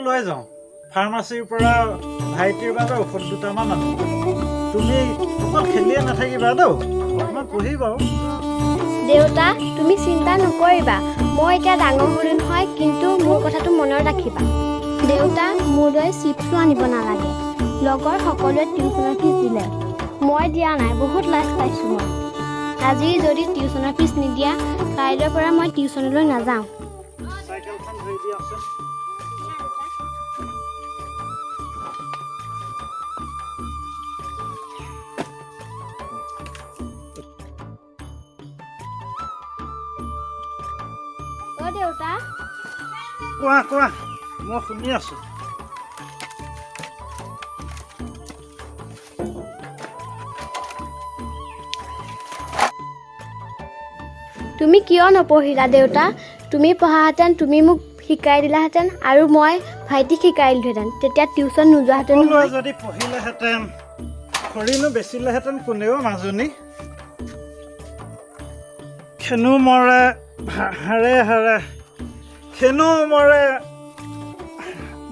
লৈ যাওঁ ফাৰ্মাচীৰ পৰা ভাইটিৰ বাবে ঔষধ দুটামান আনো তুমি অকল খেলিয়ে নাথাকিবা দেই অকণমান পঢ়িবা দেউতা তুমি চিন্তা নকৰিবা মই এতিয়া ডাঙৰ হ'লো নহয় কিন্তু মোৰ কথাটো মনত ৰাখিবা দেউতা মোলৈ চিপছো আনিব নালাগে লগৰ সকলোৱে টিউচনৰ ফিজ দিলে মই দিয়া নাই বহুত লাজ পাইছোঁ মই আজি যদি টিউচনৰ ফিজ নিদিয়া কাইলৈৰ পৰা মই টিউচনলৈ নাযাওঁ চাইকেলখন ধৰি দিয়াচোন অ দেউতা কোৱা কোৱা মই শুনি আছোঁ তুমি কিয় নপঢ়িলা দেউতা তুমি পঢ়াহেঁতেন তুমি মোক শিকাই দিলাহেঁতেন আৰু মই ভাইটিক শিকাই দিলোহেঁতেন তেতিয়া টিউচন নোযোৱাহেঁতেন সকলোৱে যদি পঢ়িলেহেঁতেন খৰিনো বেচিলেহেঁতেন কোনেও মাজনী খেনো মৰে হাৰে হাৰে খেনো মৰে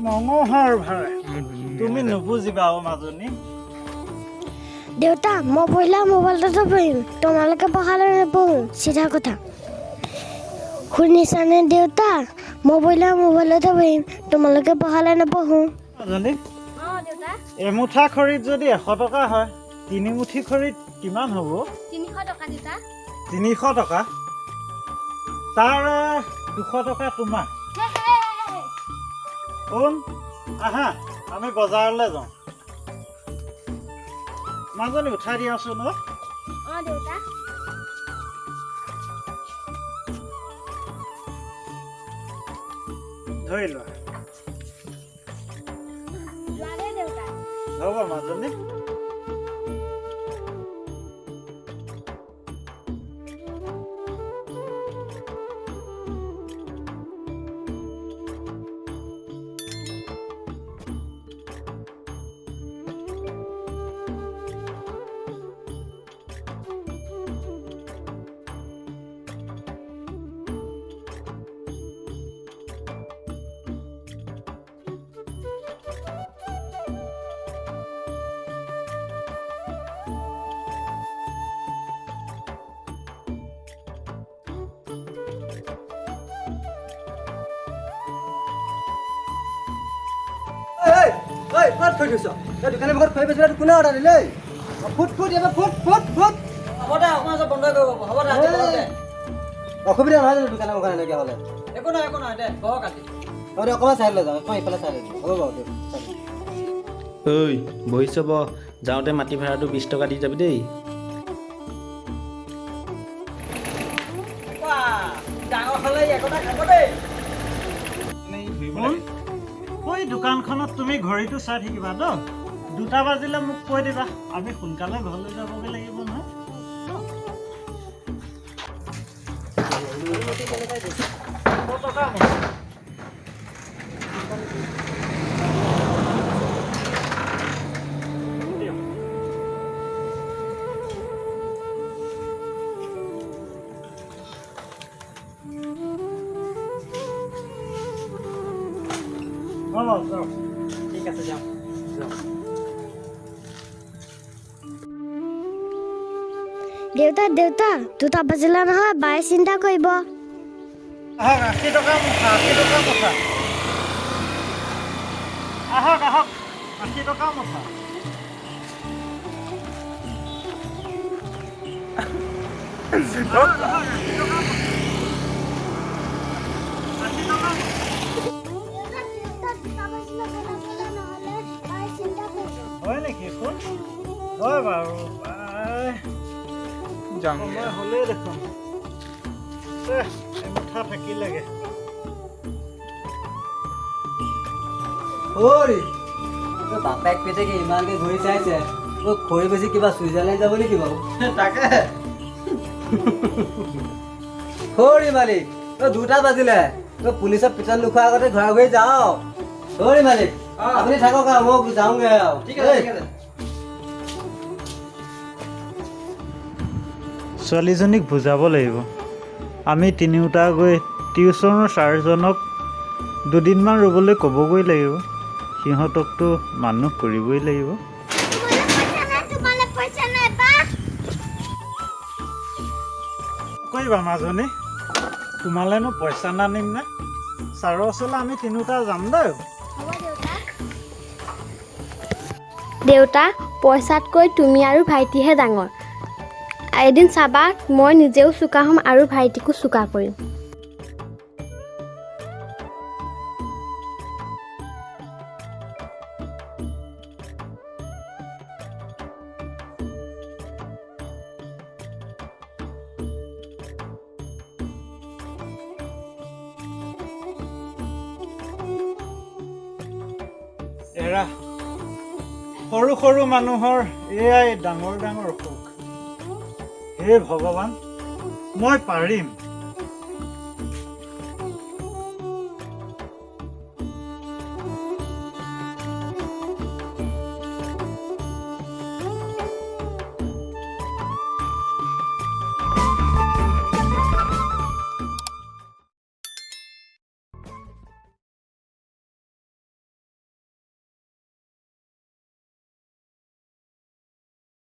মঙহৰ ভাৰে তুমি নুবুজিবা মাজনী দেউতা মই পঢ়িলে মোবাইলতে পঢ়িম তোমালোকে পঢ়ালে নপঢ়ো চিধা কথা শুনিছানে দেউতা মই পঢ়িলে মোবাইলতে পঢ়িম তোমালোকে পঢ়ালে নপঢ়ো মাজনী এমুঠা খৰিত যদি 100 টকা হয় 3 মুঠি খৰিত কিমান হ'ব 300 টকা দেউতা 300 টকা তাৰ 200 টকা তোমাৰ আহা আমি বজাৰলৈ যাওঁ মাজনী উঠাই দিয়াচোন দেউতা ধৰি লোৱা হ'ব মাজনী ক'ত থৈ দিছ দোকানৰ মুখত থৈ পেলাই কোনে অৰ্ডাৰ দিলে ফুট এবাৰ ফুট হ'ব দে অকণমান বন্ধ কৰিব হ'ব দে অসুবিধা নহয় জানো দোকানৰ মুখত এনেকৈ হ'লে একো নহয় দে বহ কাটি হ'ব দে অকণমান চাই লৈ যাওঁ অকণমান ইফালে চাই লৈ যাওঁ হ'ব বাৰু ঐ বহিছ ব যাওঁতে মাটি ভাড়াটো 20 টকা দি যাবি দেই ডাঙৰ হ'লে একোটা খাব দেই ঐ দোকানখনত তুমি ঘড়ীটো চাই থাকিবা দ 2টা বাজিলে মোক কৈ দিবা আমি সোনকালে ঘৰলৈ যাবগৈ লাগিব নহয় ঠিক আছে যাওঁ দেউতা 2টা বাজিলে নহয় বায়ে চিন্তা কৰিব আহক 80 টকা মুঠা আহক 80 টকা মুঠা হয় নেকি কোন হয় বাৰু সময় হ'লেই দেখোন এমুঠা থাকি লাগে বাপেক পেটেকে ইমানকে ঘূৰি চাইছে খৰি বেছি কিবা চুইজাৰলেণ্ড যাব নেকি বাৰু তাকে খৰি মালিক 2টা বাজিলে পুলিচৰ পিছত নোখোৱাৰ আগতে ঘৰা ঘূৰি যাওঁ খৰি মালিক আপুনি থাকক আৰু মই যাওঁগৈ আৰু ঠিক আছে ছোৱালীজনীক বুজাব লাগিব আমি তিনিওটা গৈ টিউচনৰ ছাৰজনক দুদিনমান ৰ'বলৈ ক'বগৈ লাগিব সিহঁতকতো মানুহ কৰিবই লাগিব কৰিবা মাজনী তোমালৈনো পইচা নানিম নে ছাৰৰ ওচৰলৈ আমি তিনিওটা যাম দেই দেউতা পইচাতকৈ তুমি আৰু ভাইটিহে ডাঙৰ এদিন চাবা মই নিজেও চোকা হ'ম আৰু ভাইটিকো চোকা কৰিম এৰা সৰু সৰু মানুহৰ এয়াই ডাঙৰ ডাঙৰ সুখ হে ভগৱান মই পাৰিম